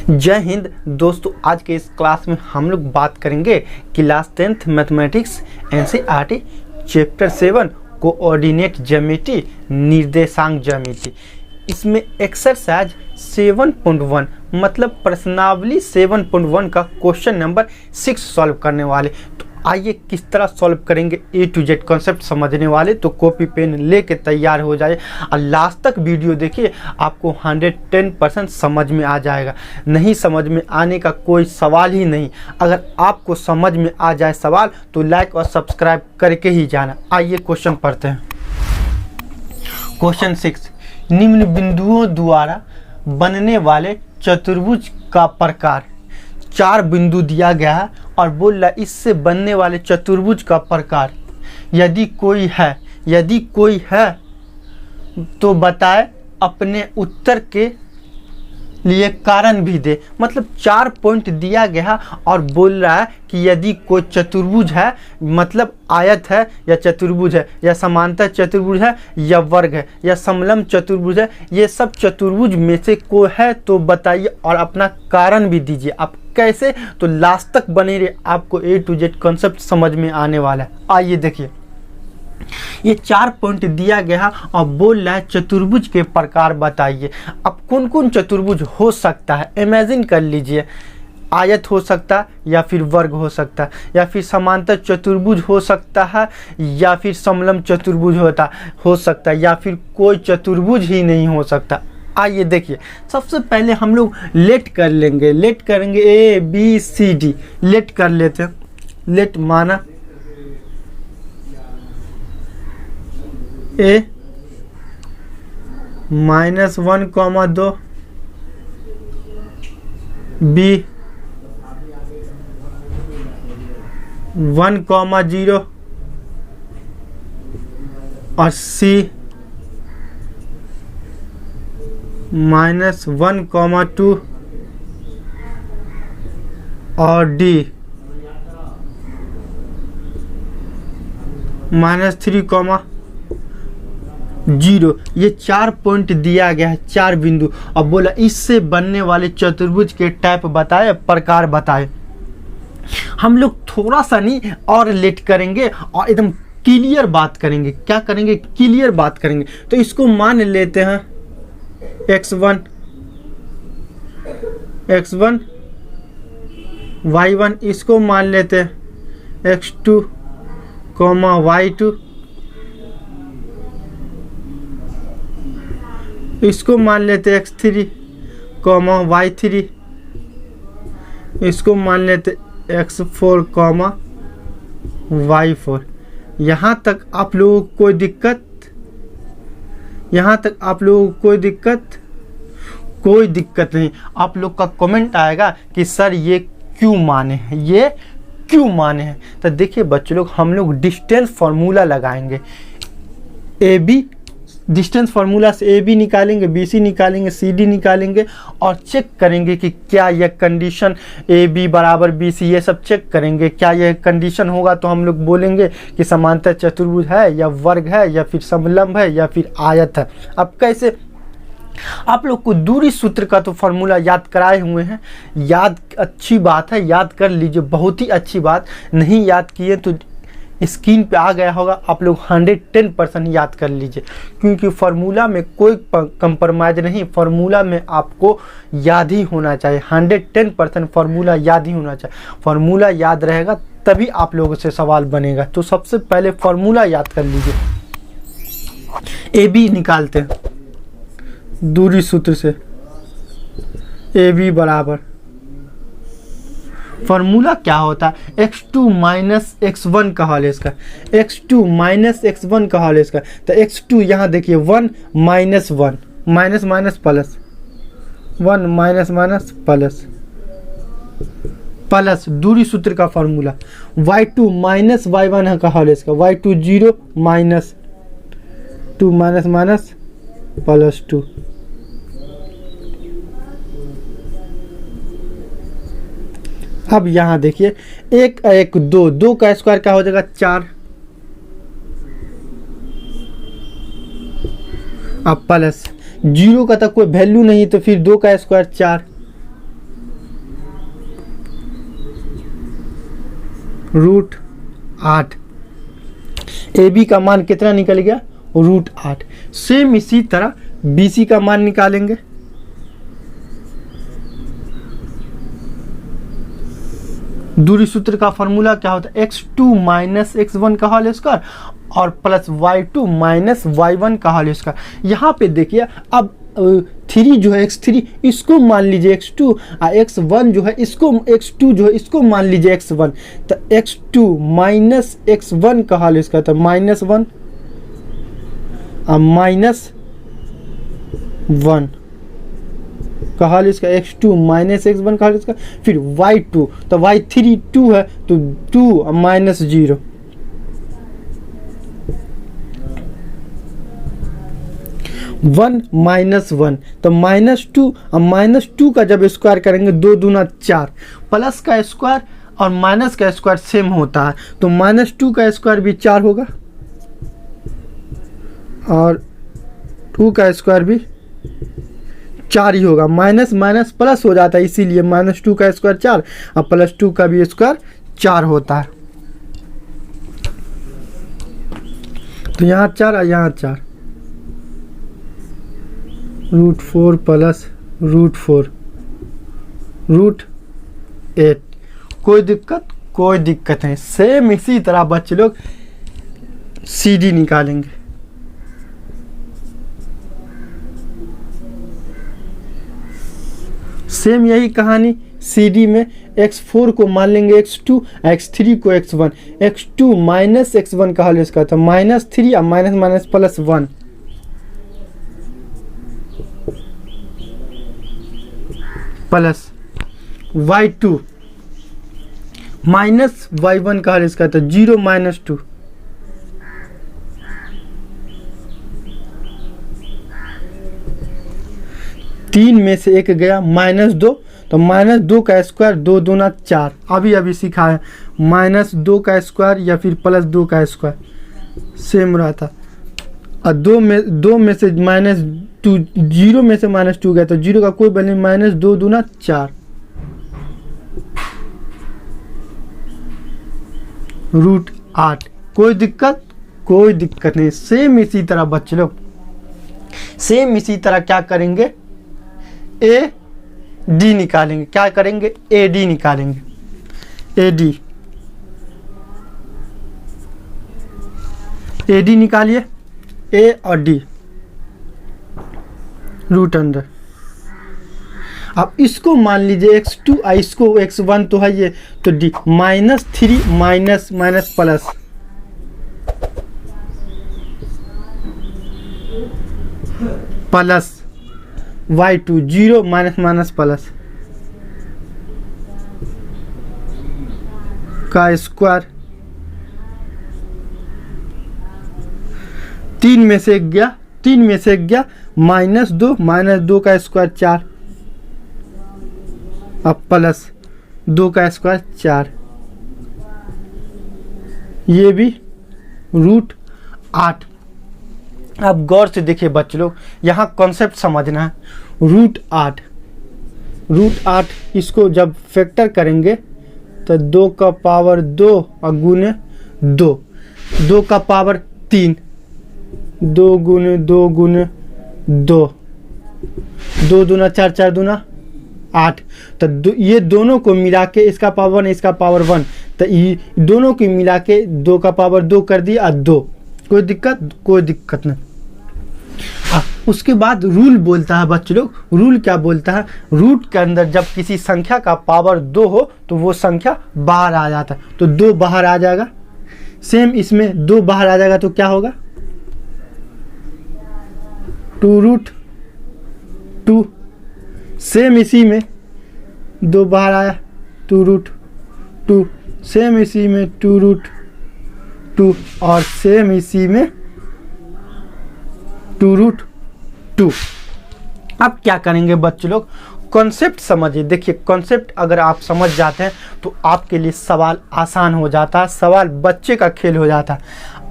जय हिंद दोस्तों, आज के इस क्लास में हम लोग बात करेंगे class 10th mathematics NCERT chapter 7 coordinate ज्यामिति निर्देशांक ज्यामिति। इसमें एक्सरसाइज 7.1 मतलब प्रश्नावली 7.1 का क्वेश्चन नंबर 6 सॉल्व करने वाले। तो आइए किस तरह सॉल्व करेंगे A to Z कॉन्सेप्ट समझने वाले। तो कॉपी पेन लेके तैयार हो जाए और लास्ट तक वीडियो देखिए, आपको 110% समझ में आ जाएगा। नहीं समझ में आने का कोई सवाल ही नहीं। अगर आपको समझ में आ जाए सवाल तो लाइक और सब्सक्राइब करके ही जाना। आइए क्वेश्चन पढ़ते हैं। क्वेश्चन 6, निम्न बिंदुओं द्वारा बनने वाले चतुर्भुज का प्रकार। 4 बिंदु दिया गया है और बोल रहा है इससे बनने वाले चतुर्भुज का प्रकार। यदि कोई है तो बताए, अपने उत्तर के लिए कारण भी दे। मतलब 4 पॉइंट दिया गया और बोल रहा है कि यदि कोई चतुर्भुज है, मतलब आयत है या चतुर्भुज है या समांतर चतुर्भुज है या वर्ग है या समलंब चतुर्भुज है, ये सब चतुर्भुज में से कोई है तो बताइए और अपना कारण भी दीजिए। आप कैसे, तो लास्ट तक बने रहे, आपको A to Z कॉन्सेप्ट समझ में आने वाला है। आइए देखिए, ये 4 पॉइंट दिया गया और बोल रहा है चतुर्भुज के प्रकार बताइए। अब कौन कौन चतुर्भुज हो सकता है, इमेजिन कर लीजिए। आयत हो सकता है या फिर वर्ग हो सकता है या फिर समांतर चतुर्भुज हो सकता है या फिर समलंब चतुर्भुज हो सकता है या फिर कोई चतुर्भुज ही नहीं हो सकता। आइए देखिए, सबसे पहले हम लोग लेट करेंगे A B C D। Late कर लेते हैं। लेट माना A -1, 2 B 1, 0 और C -1, 2 और D -3, 0। ये 4 पॉइंट दिया गया है, 4 बिंदु। अब बोला इससे बनने वाले चतुर्भुज के टाइप बताए, प्रकार बताए। हम लोग थोड़ा सा नहीं और लेट करेंगे और एकदम क्लियर बात करेंगे। क्या करेंगे? क्लियर बात करेंगे। तो इसको मान लेते हैं x1 y1, इसको मान लेते हैं x2, y2, इसको मान लेते हैं x3, y3, इसको मान लेते x4, y4। यहाँ तक आप लोगों को कोई दिक्कत? कोई दिक्कत नहीं। आप लोग का कमेंट आएगा कि सर ये क्यों माने हैं, तो देखिए बच्चों लोग, हम लोग डिस्टेंस फार्मूला लगाएंगे। AB डिस्टेंस फार्मूला से AB निकालेंगे, BC निकालेंगे, CD निकालेंगे और चेक करेंगे कि क्या यह कंडीशन AB बराबर BC, ये सब चेक करेंगे। क्या यह कंडीशन होगा तो हम लोग बोलेंगे कि समांतर चतुर्भुज है या वर्ग है या फिर समलंब है या फिर आयत है। अब कैसे? आप लोग को दूरी सूत्र का तो फार्मूला याद कराए हुए हैं। याद अच्छी बात है, याद कर लीजिए, बहुत ही अच्छी बात। नहीं याद किए तो स्क्रीन पे आ गया होगा, आप लोग 110% याद कर लीजिए, क्योंकि फार्मूला में कोई कंप्रोमाइज़ नहीं। फार्मूला में आपको याद ही होना चाहिए, 110% फार्मूला याद ही होना चाहिए। फार्मूला याद रहेगा तभी आप लोगों से सवाल बनेगा। तो सबसे पहले फार्मूला याद कर लीजिए। AB निकालते हैं दूरी सूत्र से। AB बराबर, फार्मूला क्या होता है? x2 - x1 का हल है इसका। x2 - x1 का हल है इसका। तो x2 यहाँ देखिए 1 - 1 माइनस प्लस 1 माइनस प्लस दूरी सूत्र का फार्मूला। y2 - y1 का हल है इसका। y2 0 -2 minus +2। अब यहाँ देखिए 1 1 2, 2 का स्क्वायर क्या हो जाएगा 4। अब प्लस 0 का तो कोई वैल्यू नहीं, तो फिर 2 का स्क्वायर 4। √8। ए बी का मान कितना निकल गया? √8। सेम इसी तरह बी सी का मान निकालेंगे। दूरी सूत्र का फॉर्मूला क्या होता है? x2 माइनस x1 का होल स्क्वायर और प्लस y2 माइनस y1 का होल स्क्वायर। यहाँ पे देखिए अब 3 जो है x3 इसको मान लीजिए x2 और x1 जो है इसको x2 जो है इसको मान लीजिए x1। तो x2 माइनस x1 का होल स्क्वायर तो -1 और -1 का हाल इसका x2 माइनस x1 का हाल इसका, फिर y2 तो y3 2 है तो 2 और -0। वन माइनस वन तो -2 और -2 का जब स्क्वायर करेंगे 2 दूना 4, प्लस का स्क्वायर और माइनस का स्क्वायर सेम होता है तो -2 का स्क्वायर भी 4 होगा और 2 का स्क्वायर भी 4 ही होगा। माइनस माइनस प्लस हो जाता है इसीलिए -2 का स्क्वायर 4 और +2 का भी स्क्वायर 4 होता है। तो यहाँ 4 और यहाँ 4 √4 प्लस √4 √8। कोई दिक्कत? कोई दिक्कत नहीं। सेम इसी तरह बच्चे लोग CD निकालेंगे। सेम यही कहानी CD में x4 को मान लेंगे x2, x3 को x1, x2 माइनस x1 का होल स्क्वायर था -3 और minus minus +1 plus y2 minus y1 का होल स्क्वायर था 0 -2 3 में से 1 गया -2 तो -2 का स्क्वायर 2 दूना 4 अभी सीखा है। -2 का स्क्वायर या फिर +2 का स्क्वायर सेम रहता और 2 में से -2 0 में से -2 गया तो 0 का कोई वैल्यू -2 दूना 4 √8। कोई दिक्कत? कोई दिक्कत नहीं। सेम इसी तरह बच्चे लोग सेम इसी तरह क्या करेंगे? AD निकालेंगे। क्या करेंगे? AD निकालेंगे। AD निकालिए A और D √अंडर। अब इसको मान लीजिए x2 और इसको x1 तो है ये तो D -3 minus minus plus y2 0 minus minus plus का स्क्वायर 3 में से 1 गया -2 का स्क्वायर 4 अब प्लस 2 का स्क्वायर 4 ये भी √8। अब गौर से देखिए बच्चे लोग यहाँ कॉन्सेप्ट समझना है। √8 इसको जब फैक्टर करेंगे तो 2 का पावर 2 और गुने 2 का पावर 3 2 गुने 2 गुने 2 दूना 4 4 दूना 8 तो ये दोनों को मिला के इसका पावर 1 इसका पावर 1 तो ये दोनों को मिला के 2 का पावर 2 कर दिया 2। कोई दिक्कत? कोई दिक्कत नहीं। उसके बाद रूल बोलता है बच्चे लोग, रूल क्या बोलता है? रूट के अंदर जब किसी संख्या का पावर 2 हो तो वो संख्या बाहर आ जाता है तो 2 बाहर आ जाएगा। सेम इसमें 2 बाहर आ जाएगा तो क्या होगा? 2√2। सेम इसी में 2 बाहर आया 2√2। सेम इसी में 2√2 और सेम इसी में 2√2। अब क्या करेंगे बच्चे लोग? कॉन्सेप्ट समझिए। देखिए कॉन्सेप्ट अगर आप समझ जाते हैं तो आपके लिए सवाल आसान हो जाता है, सवाल बच्चे का खेल हो जाता है।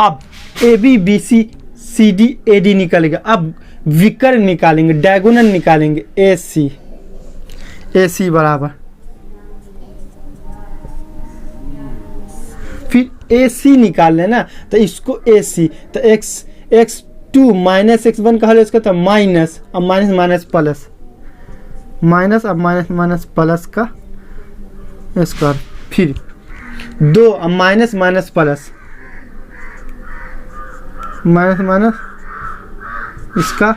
अब AB BC CD AD निकलेगा। अब विकर्ण निकालेंगे, डायगोनल निकालेंगे। AC बराबर फिर ए सी निकाल लेना, तो इसको ए सी, तो x2 माइनस x1 का हल इसका था माइनस, अब माइनस माइनस प्लस, माइनस अब माइनस माइनस प्लस का स्क्वायर, फिर 2 अब minus minus plus, minus minus इसका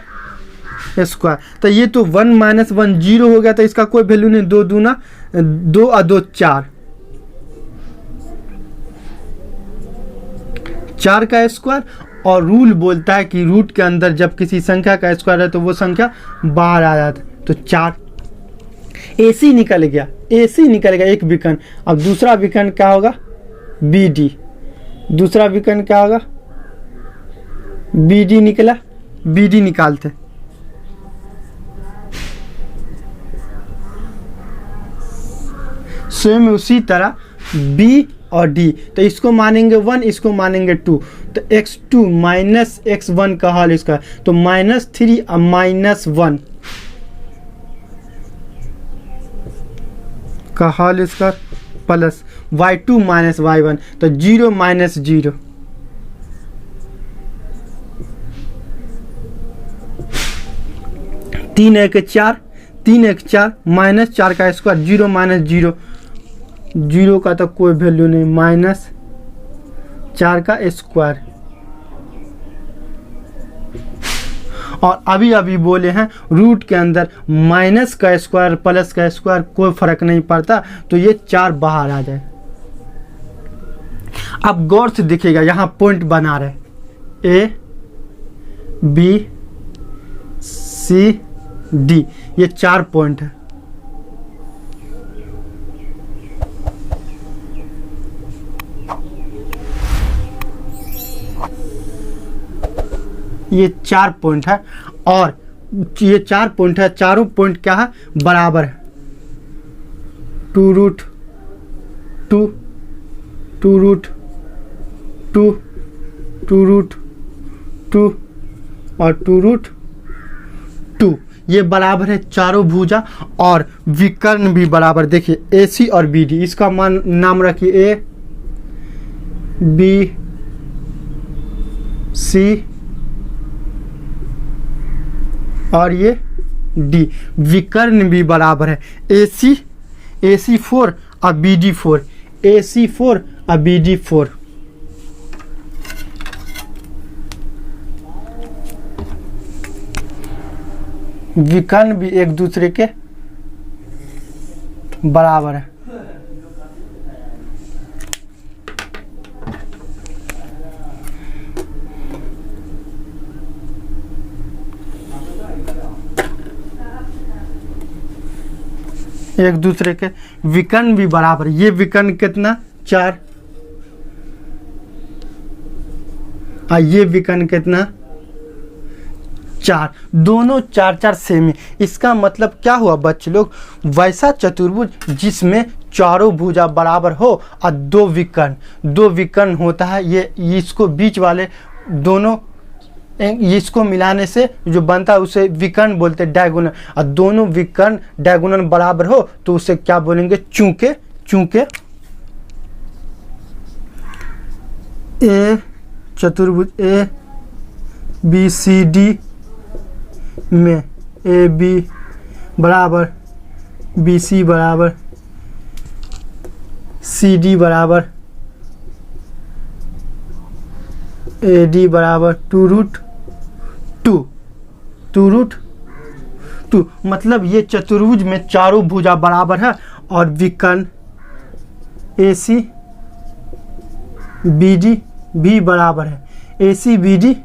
स्क्वायर, तो ये तो 1 माइनस 1 0 हो गया, तो इसका कोई वैल्यू नहीं, 2 दूना 2 और 2 4, 4 का स्क्वायर। और रूल बोलता है कि रूट के अंदर जब किसी संख्या का स्क्वायर है तो वो संख्या बाहर आ जाता है, तो 4 AC निकल गया, AC निकल गया एक विकर्ण। अब दूसरा विकर्ण क्या होगा, BD, दूसरा विकर्ण क्या होगा, BD निकला, BD निकालते, सेम उसी तरह B और D, तो इसको मानेंगे 1, इसको मानेंगे 2, तो x2 माइनस x1 का हल इसका, तो -3 और -1 का हल इसका प्लस y2 माइनस y1, तो 0 माइनस 0, तीन एक 4 माइनस 4 का स्क्वायर, 0 माइनस 0, 0 का तो कोई वैल्यू नहीं, माइनस 4 का स्क्वायर। और अभी अभी बोले हैं रूट के अंदर माइनस का स्क्वायर प्लस का स्क्वायर कोई फर्क नहीं पड़ता, तो ये 4 बाहर आ जाए। अब गौर से देखिएगा, यहाँ पॉइंट बना रहे A B C D, ये 4 पॉइंट है। ये 4 पॉइंट है, और ये 4 पॉइंट है, चारों पॉइंट क्या है, बराबर है, 2√2 2√2 2√2 और 2√2, ये बराबर है चारों भुजा, और विकर्ण भी बराबर। देखिए AC और BD, इसका मान नाम रखिए A B C और ये D, विकर्ण भी बराबर है, AC 4 और BD 4, AC 4 और BD 4। विकर्ण भी एक दूसरे के बराबर है। एक दूसरे के विकर्ण भी बराबर, ये विकर्ण कितना 4 और ये विकर्ण कितना 4, दोनों 4 सेम है। इसका मतलब क्या हुआ बच्चे लोग, वैसा चतुर्भुज जिसमें चारों भुजा बराबर हो और 2 विकर्ण होता है, ये इसको बीच वाले दोनों, इसको मिलाने से जो बनता है उसे विकर्ण बोलते हैं, डायगोनल। और दोनों विकर्ण डायगोनल बराबर हो तो उसे क्या बोलेंगे, चूंकि ए चतुर्भुज A B C D में AB बराबर BC बराबर CD बराबर AD बराबर 2√2, मतलब ये चतुर्भुज में चारों भुजा बराबर है, और विकर्ण AC BD भी बराबर है, AC BD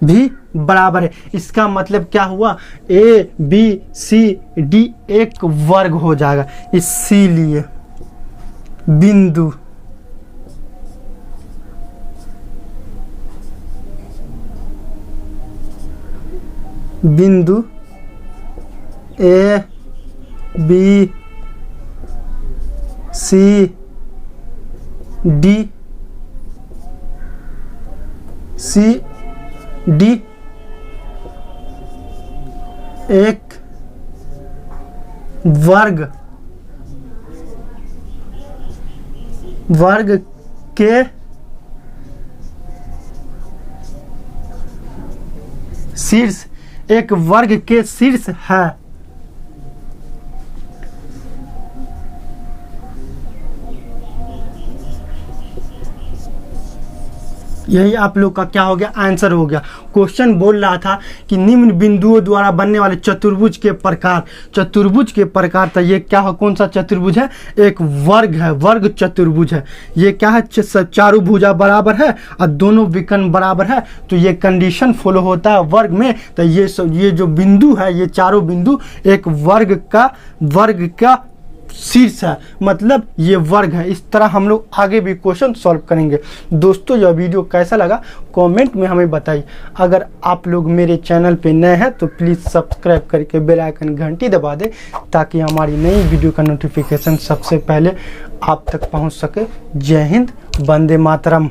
भी बराबर है। इसका मतलब क्या हुआ, A B C D एक वर्ग हो जाएगा, इसीलिए बिंदु A B C D एक वर्ग के शीर्ष, एक वर्ग के शीर्ष है। यही आप लोग का क्या हो गया, आंसर हो गया। क्वेश्चन बोल रहा था कि निम्न बिंदुओं द्वारा बनने वाले चतुर्भुज के प्रकार, चतुर्भुज के प्रकार। तो ये क्या है, कौन सा चतुर्भुज है, एक वर्ग है, वर्ग चतुर्भुज है। ये क्या है, चारों भुजा बराबर है और दोनों विकर्ण बराबर है, तो ये कंडीशन फॉलो होता है वर्ग में। तो ये जो बिंदु है, ये चारों बिंदु एक वर्ग का शीर्ष है, मतलब ये वर्ग है। इस तरह हम लोग आगे भी क्वेश्चन सॉल्व करेंगे। दोस्तों यह वीडियो कैसा लगा कमेंट में हमें बताइए। अगर आप लोग मेरे चैनल पे नए हैं तो प्लीज़ सब्सक्राइब करके बेल आइकन घंटी दबा दें, ताकि हमारी नई वीडियो का नोटिफिकेशन सबसे पहले आप तक पहुंच सके। जय हिंद, वंदे मातरम।